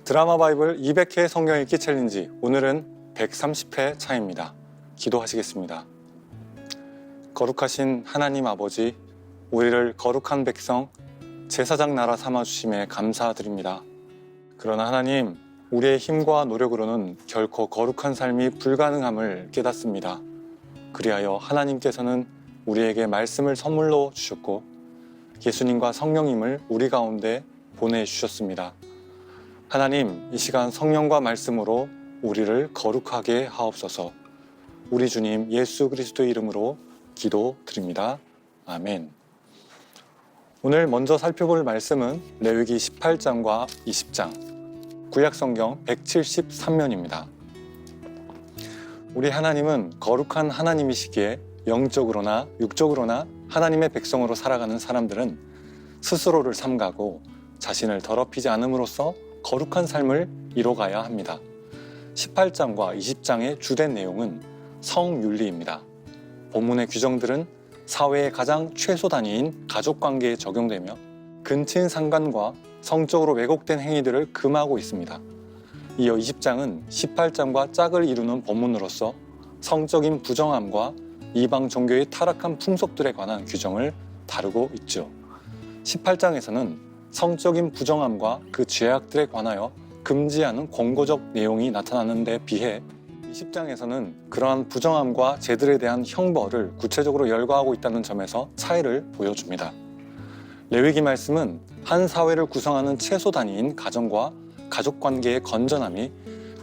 드라마 바이블 200회 성경 읽기 챌린지, 오늘은 130회 차입니다. 기도하시겠습니다. 거룩하신 하나님 아버지, 우리를 거룩한 백성, 제사장 나라 삼아주심에 감사드립니다. 그러나 하나님, 우리의 힘과 노력으로는 결코 거룩한 삶이 불가능함을 깨닫습니다. 그리하여 하나님께서는 우리에게 말씀을 선물로 주셨고 예수님과 성령님을 우리 가운데 보내주셨습니다. 하나님, 이 시간 성령과 말씀으로 우리를 거룩하게 하옵소서. 우리 주님 예수 그리스도의 이름으로 기도드립니다. 아멘. 오늘 먼저 살펴볼 말씀은 레위기 18장과 20장, 구약성경 173면입니다. 우리 하나님은 거룩한 하나님이시기에 영적으로나 육적으로나 하나님의 백성으로 살아가는 사람들은 스스로를 삼가고 자신을 더럽히지 않음으로써 거룩한 삶을 이뤄가야 합니다. 18장과 20장의 주된 내용은 성윤리입니다. 본문의 규정들은 사회의 가장 최소 단위인 가족관계에 적용되며 근친 상간과 성적으로 왜곡된 행위들을 금하고 있습니다. 이어 20장은 18장과 짝을 이루는 본문으로서 성적인 부정함과 이방 종교의 타락한 풍속들에 관한 규정을 다루고 있죠. 18장에서는 성적인 부정함과 그 죄악들에 관하여 금지하는 권고적 내용이 나타나는 데 비해 20장에서는 그러한 부정함과 죄들에 대한 형벌을 구체적으로 열거하고 있다는 점에서 차이를 보여줍니다. 레위기 말씀은 한 사회를 구성하는 최소 단위인 가정과 가족관계의 건전함이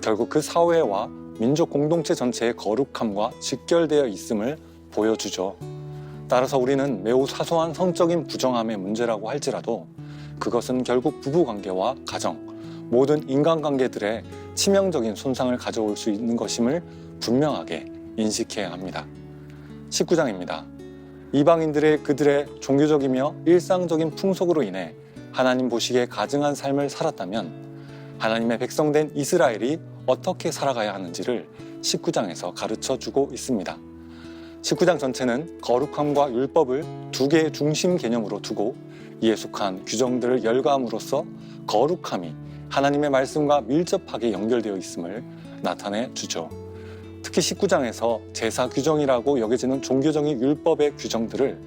결국 그 사회와 민족 공동체 전체의 거룩함과 직결되어 있음을 보여주죠. 따라서 우리는 매우 사소한 성적인 부정함의 문제라고 할지라도 그것은 결국 부부관계와 가정, 모든 인간관계들의 치명적인 손상을 가져올 수 있는 것임을 분명하게 인식해야 합니다. 19장입니다. 이방인들의 그들의 종교적이며 일상적인 풍속으로 인해 하나님 보시기에 가증한 삶을 살았다면 하나님의 백성된 이스라엘이 어떻게 살아가야 하는지를 19장에서 가르쳐주고 있습니다. 19장 전체는 거룩함과 율법을 두 개의 중심 개념으로 두고 이에 속한 규정들을 열거함으로써 거룩함이 하나님의 말씀과 밀접하게 연결되어 있음을 나타내 주죠. 특히 19장에서 제사 규정이라고 여겨지는 종교적인 율법의 규정들을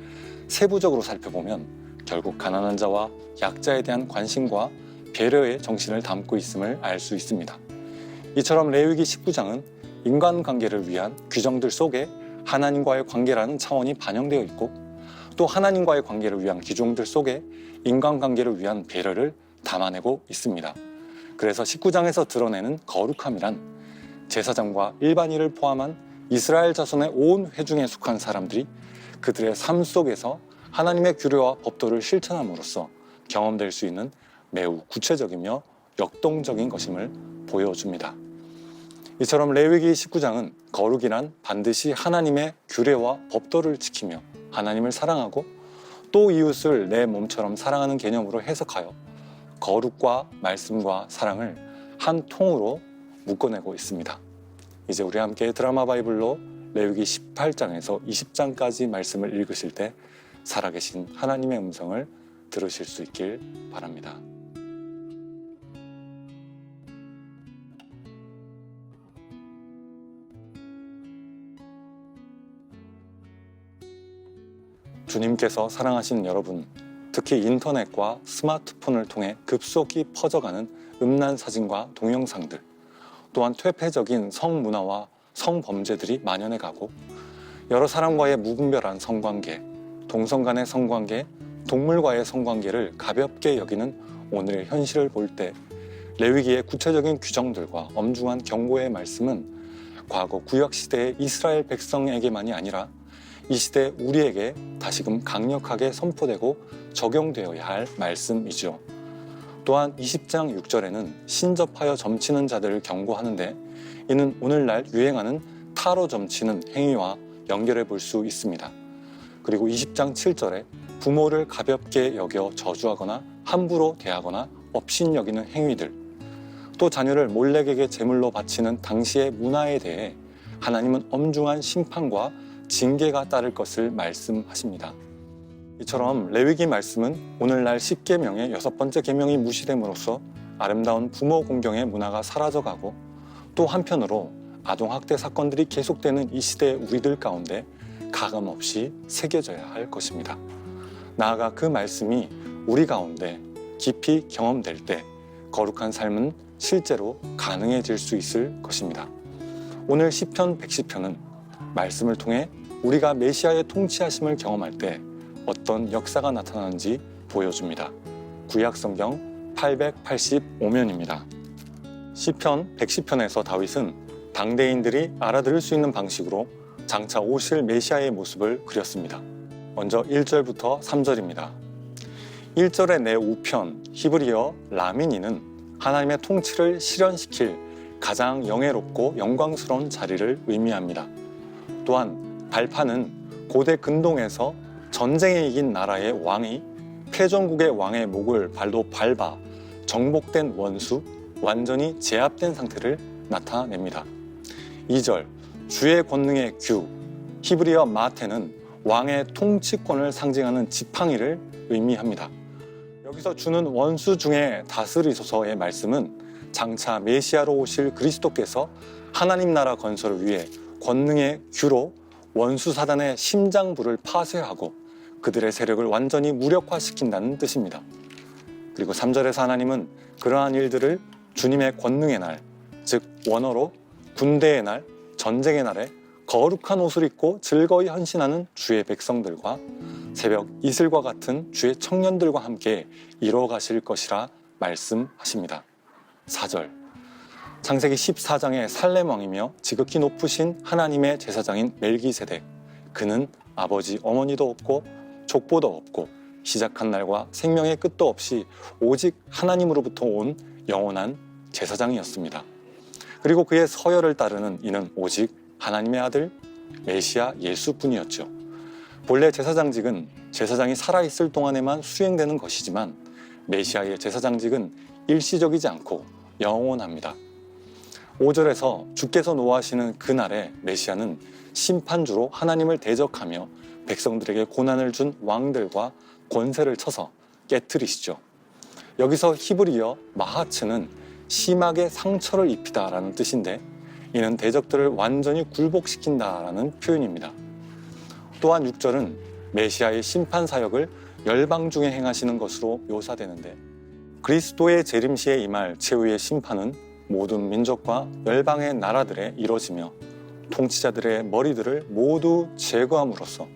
세부적으로 살펴보면 결국 가난한 자와 약자에 대한 관심과 배려의 정신을 담고 있음을 알 수 있습니다. 이처럼 레위기 19장은 인간관계를 위한 규정들 속에 하나님과의 관계라는 차원이 반영되어 있고 또 하나님과의 관계를 위한 규정들 속에 인간관계를 위한 배려를 담아내고 있습니다. 그래서 19장에서 드러내는 거룩함이란 제사장과 일반인을 포함한 이스라엘 자손의 온 회중에 속한 사람들이 그들의 삶 속에서 하나님의 규례와 법도를 실천함으로써 경험될 수 있는 매우 구체적이며 역동적인 것임을 보여줍니다. 이처럼 레위기 19장은 거룩이란 반드시 하나님의 규례와 법도를 지키며 하나님을 사랑하고 또 이웃을 내 몸처럼 사랑하는 개념으로 해석하여 거룩과 말씀과 사랑을 한 통으로 묶어내고 있습니다. 이제 우리 함께 드라마 바이블로 레위기 18장에서 20장까지 말씀을 읽으실 때 살아계신 하나님의 음성을 들으실 수 있길 바랍니다. 주님께서 사랑하신 여러분, 특히 인터넷과 스마트폰을 통해 급속히 퍼져가는 음란 사진과 동영상들, 또한 퇴폐적인 성문화와 성범죄들이 만연해가고 여러 사람과의 무분별한 성관계, 동성 간의 성관계, 동물과의 성관계를 가볍게 여기는 오늘의 현실을 볼 때 레위기의 구체적인 규정들과 엄중한 경고의 말씀은 과거 구약시대의 이스라엘 백성에게만이 아니라 이 시대 우리에게 다시금 강력하게 선포되고 적용되어야 할 말씀이죠. 또한 20장 6절에는 신접하여 점치는 자들을 경고하는데 이는 오늘날 유행하는 타로 점치는 행위와 연결해 볼 수 있습니다. 그리고 20장 7절에 부모를 가볍게 여겨 저주하거나 함부로 대하거나 업신여기는 행위들, 또 자녀를 몰래에게 제물로 바치는 당시의 문화에 대해 하나님은 엄중한 심판과 징계가 따를 것을 말씀하십니다. 이처럼 레위기 말씀은 오늘날 10계명의 6번째 계명이 무시됨으로써 아름다운 부모 공경의 문화가 사라져가고 또 한편으로 아동학대 사건들이 계속되는 이 시대의 우리들 가운데 가감없이 새겨져야 할 것입니다. 나아가 그 말씀이 우리 가운데 깊이 경험될 때 거룩한 삶은 실제로 가능해질 수 있을 것입니다. 오늘 시편 110편은 말씀을 통해 우리가 메시아의 통치하심을 경험할 때 어떤 역사가 나타나는지 보여줍니다. 구약성경 885면입니다. 시편 110편에서 다윗은 당대인들이 알아들을 수 있는 방식으로 장차 오실 메시아의 모습을 그렸습니다. 먼저 1절부터 3절입니다. 1절의 내 우편 히브리어 라미니는 하나님의 통치를 실현시킬 가장 영예롭고 영광스러운 자리를 의미합니다. 또한 발판은 고대 근동에서 전쟁에 이긴 나라의 왕이 패전국의 왕의 목을 발로 밟아 정복된 원수, 완전히 제압된 상태를 나타냅니다. 2절 주의 권능의 규, 히브리어 마테는 왕의 통치권을 상징하는 지팡이를 의미합니다. 여기서 주는 원수 중에 다스리소서의 말씀은 장차 메시아로 오실 그리스도께서 하나님 나라 건설을 위해 권능의 규로 원수 사단의 심장부를 파쇄하고 그들의 세력을 완전히 무력화시킨다는 뜻입니다. 그리고 3절에서 하나님은 그러한 일들을 주님의 권능의 날, 즉 원어로 군대의 날, 전쟁의 날에 거룩한 옷을 입고 즐거이 헌신하는 주의 백성들과 새벽 이슬과 같은 주의 청년들과 함께 이루어 가실 것이라 말씀하십니다. 4절 창세기 14장의 살렘 왕이며 지극히 높으신 하나님의 제사장인 멜기세덱, 그는 아버지 어머니도 없고 족보도 없고 시작한 날과 생명의 끝도 없이 오직 하나님으로부터 온 영원한 제사장이었습니다. 그리고 그의 서열을 따르는 이는 오직 하나님의 아들 메시아 예수뿐이었죠. 본래 제사장직은 제사장이 살아있을 동안에만 수행되는 것이지만 메시아의 제사장직은 일시적이지 않고 영원합니다. 5절에서 주께서 노하시는 그날에 메시아는 심판주로 하나님을 대적하며 백성들에게 고난을 준 왕들과 권세를 쳐서 깨트리시죠. 여기서 히브리어 마하츠는 심하게 상처를 입히다라는 뜻인데 이는 대적들을 완전히 굴복시킨다라는 표현입니다. 또한 6절은 메시아의 심판 사역을 열방 중에 행하시는 것으로 묘사되는데 그리스도의 재림시에 임할 최후의 심판은 모든 민족과 열방의 나라들에 이뤄지며 통치자들의 머리들을 모두 제거함으로써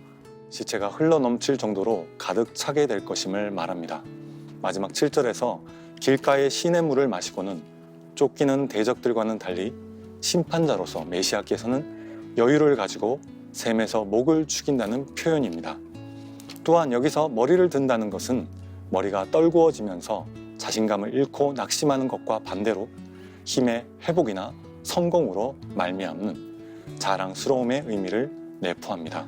시체가 흘러넘칠 정도로 가득 차게 될 것임을 말합니다. 마지막 7절에서 길가의 시냇물을 마시고는 쫓기는 대적들과는 달리 심판자로서 메시아께서는 여유를 가지고 샘에서 목을 축인다는 표현입니다. 또한 여기서 머리를 든다는 것은 머리가 떨구어지면서 자신감을 잃고 낙심하는 것과 반대로 힘의 회복이나 성공으로 말미암는 자랑스러움의 의미를 내포합니다.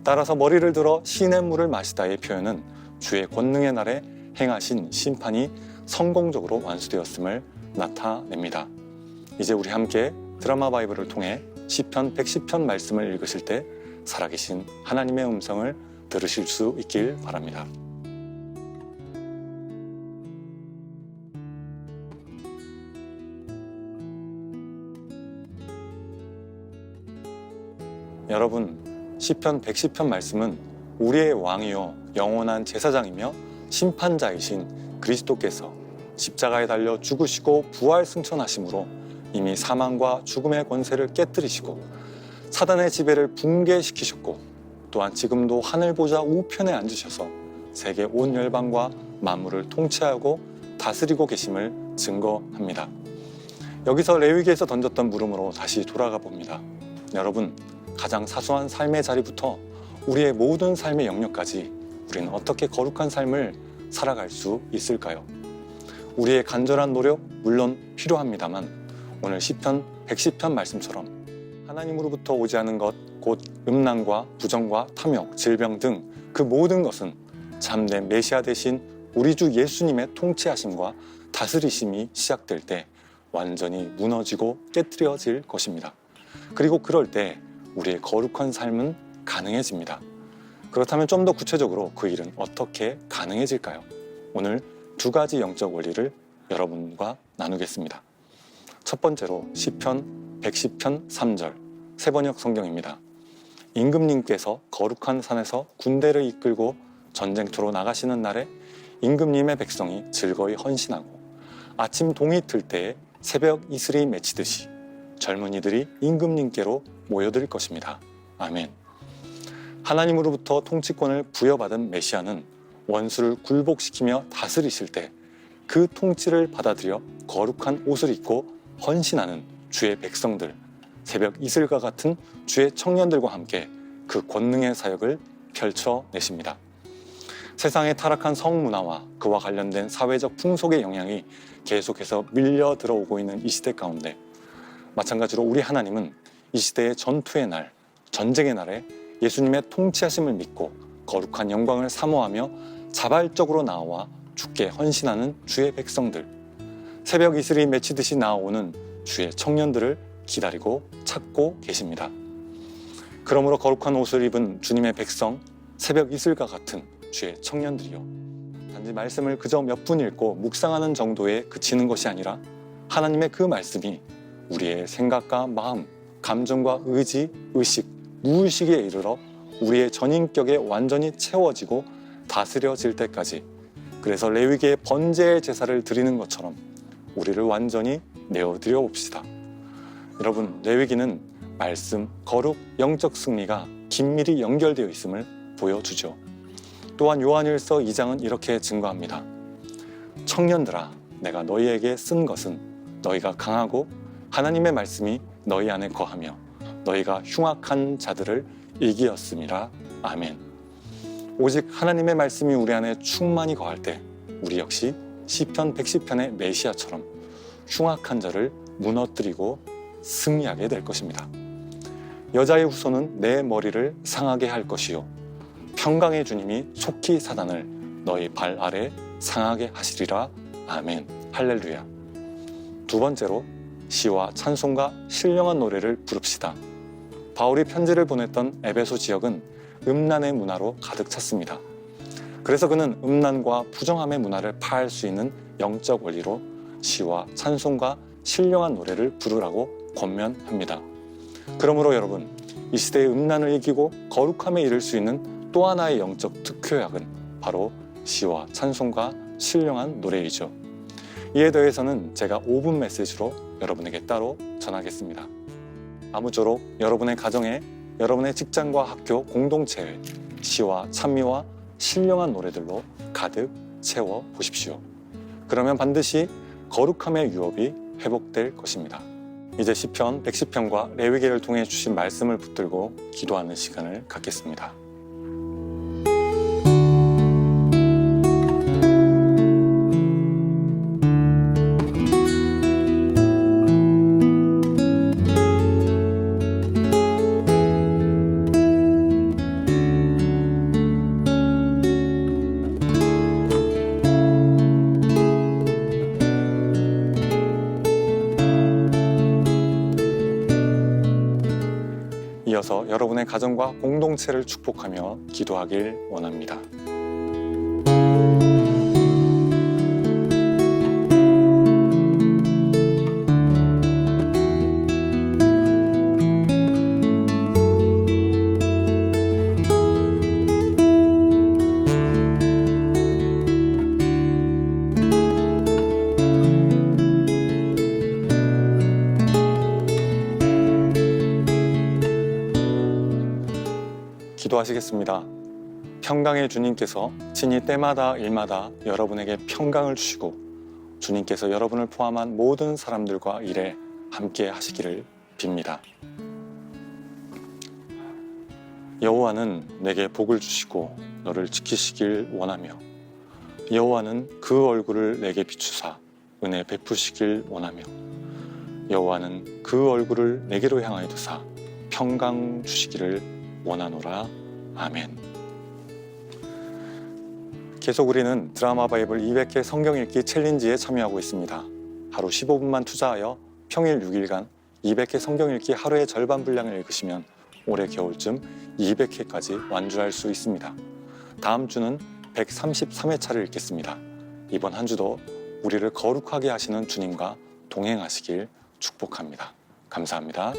따라서 머리를 들어 시냇물을 마시다의 표현은 주의 권능의 날에 행하신 심판이 성공적으로 완수되었음을 나타냅니다. 이제 우리 함께 드라마 바이블을 통해 시편 110편 말씀을 읽으실 때 살아계신 하나님의 음성을 들으실 수 있길 바랍니다. 여러분, 시편 110편 말씀은 우리의 왕이요 영원한 제사장이며 심판자이신 그리스도께서 십자가에 달려 죽으시고 부활 승천하심으로 이미 사망과 죽음의 권세를 깨뜨리시고 사단의 지배를 붕괴시키셨고 또한 지금도 하늘 보좌 우편에 앉으셔서 세계 온 열방과 만물을 통치하고 다스리고 계심을 증거합니다. 여기서 레위기에서 던졌던 물음으로 다시 돌아가 봅니다. 여러분, 가장 사소한 삶의 자리부터 우리의 모든 삶의 영역까지 우리는 어떻게 거룩한 삶을 살아갈 수 있을까요? 우리의 간절한 노력 물론 필요합니다만 오늘 시편 110편 말씀처럼 하나님으로부터 오지 않은 것, 곧 음란과 부정과 탐욕, 질병 등 그 모든 것은 참된 메시아 대신 우리 주 예수님의 통치하심과 다스리심이 시작될 때 완전히 무너지고 깨트려질 것입니다. 그리고 그럴 때 우리의 거룩한 삶은 가능해집니다. 그렇다면 좀 더 구체적으로 그 일은 어떻게 가능해질까요? 오늘 두 가지 영적 원리를 여러분과 나누겠습니다. 첫 번째로 시편 110편 3절 새번역 성경입니다. 임금님께서 거룩한 산에서 군대를 이끌고 전쟁터로 나가시는 날에 임금님의 백성이 즐거이 헌신하고 아침 동이 틀 때에 새벽 이슬이 맺히듯이 젊은이들이 임금님께로 모여들 것입니다. 아멘. 하나님으로부터 통치권을 부여받은 메시아는 원수를 굴복시키며 다스리실 때 그 통치를 받아들여 거룩한 옷을 입고 헌신하는 주의 백성들, 새벽 이슬과 같은 주의 청년들과 함께 그 권능의 사역을 펼쳐내십니다. 세상의 타락한 성문화와 그와 관련된 사회적 풍속의 영향이 계속해서 밀려 들어오고 있는 이 시대 가운데 마찬가지로 우리 하나님은 이 시대의 전투의 날, 전쟁의 날에 예수님의 통치하심을 믿고 거룩한 영광을 사모하며 자발적으로 나와 주께 헌신하는 주의 백성들, 새벽 이슬이 맺히듯이 나오는 주의 청년들을 기다리고 찾고 계십니다. 그러므로 거룩한 옷을 입은 주님의 백성, 새벽 이슬과 같은 주의 청년들이요, 단지 말씀을 그저 몇 분 읽고 묵상하는 정도에 그치는 것이 아니라 하나님의 그 말씀이 우리의 생각과 마음, 감정과 의지, 의식, 무의식에 이르러 우리의 전인격에 완전히 채워지고 다스려질 때까지, 그래서 레위기의 번제의 제사를 드리는 것처럼 우리를 완전히 내어드려 봅시다. 여러분, 레위기는 말씀, 거룩, 영적 승리가 긴밀히 연결되어 있음을 보여주죠. 또한 요한일서 2장은 이렇게 증거합니다. 청년들아, 내가 너희에게 쓴 것은 너희가 강하고 하나님의 말씀이 너희 안에 거하며 너희가 흉악한 자들을 이기었음이라. 아멘. 오직 하나님의 말씀이 우리 안에 충만히 거할 때 우리 역시 시편 110편의 메시아처럼 흉악한 자를 무너뜨리고 승리하게 될 것입니다. 여자의 후손은 내 머리를 상하게 할 것이요 평강의 주님이 속히 사단을 너희 발 아래 상하게 하시리라. 아멘. 할렐루야. 두 번째로 시와 찬송과 신령한 노래를 부릅시다. 바울이 편지를 보냈던 에베소 지역은 음란의 문화로 가득 찼습니다. 그래서 그는 음란과 부정함의 문화를 파할 수 있는 영적 원리로 시와 찬송과 신령한 노래를 부르라고 권면합니다. 그러므로 여러분, 이 시대의 음란을 이기고 거룩함에 이를 수 있는 또 하나의 영적 특효약은 바로 시와 찬송과 신령한 노래이죠. 이에 더해서는 제가 5분 메시지로 여러분에게 따로 전하겠습니다. 아무쪼록 여러분의 가정에, 여러분의 직장과 학교 공동체에 시와 찬미와 신령한 노래들로 가득 채워 보십시오. 그러면 반드시 거룩함의 유업이 회복될 것입니다. 이제 시편 110편과 레위기를 통해 주신 말씀을 붙들고 기도하는 시간을 갖겠습니다. 이어서 여러분의 가정과 공동체를 축복하며 기도하길 원합니다. 기도하시겠습니다. 평강의 주님께서 친히 때마다 일마다 여러분에게 평강을 주시고 주님께서 여러분을 포함한 모든 사람들과 일에 함께 하시기를 빕니다. 여호와는 내게 복을 주시고 너를 지키시길 원하며 여호와는 그 얼굴을 내게 비추사 은혜 베푸시길 원하며 여호와는 그 얼굴을 내게로 향하여 두사 평강 주시기를 원하노라. 아멘. 계속 우리는 드라마 바이블 200회 성경 읽기 챌린지에 참여하고 있습니다. 하루 15분만 투자하여 평일 6일간 200회 성경 읽기 하루의 절반 분량을 읽으시면 올해 겨울쯤 200회까지 완주할 수 있습니다. 다음 주는 133회차를 읽겠습니다. 이번 한 주도 우리를 거룩하게 하시는 주님과 동행하시길 축복합니다. 감사합니다.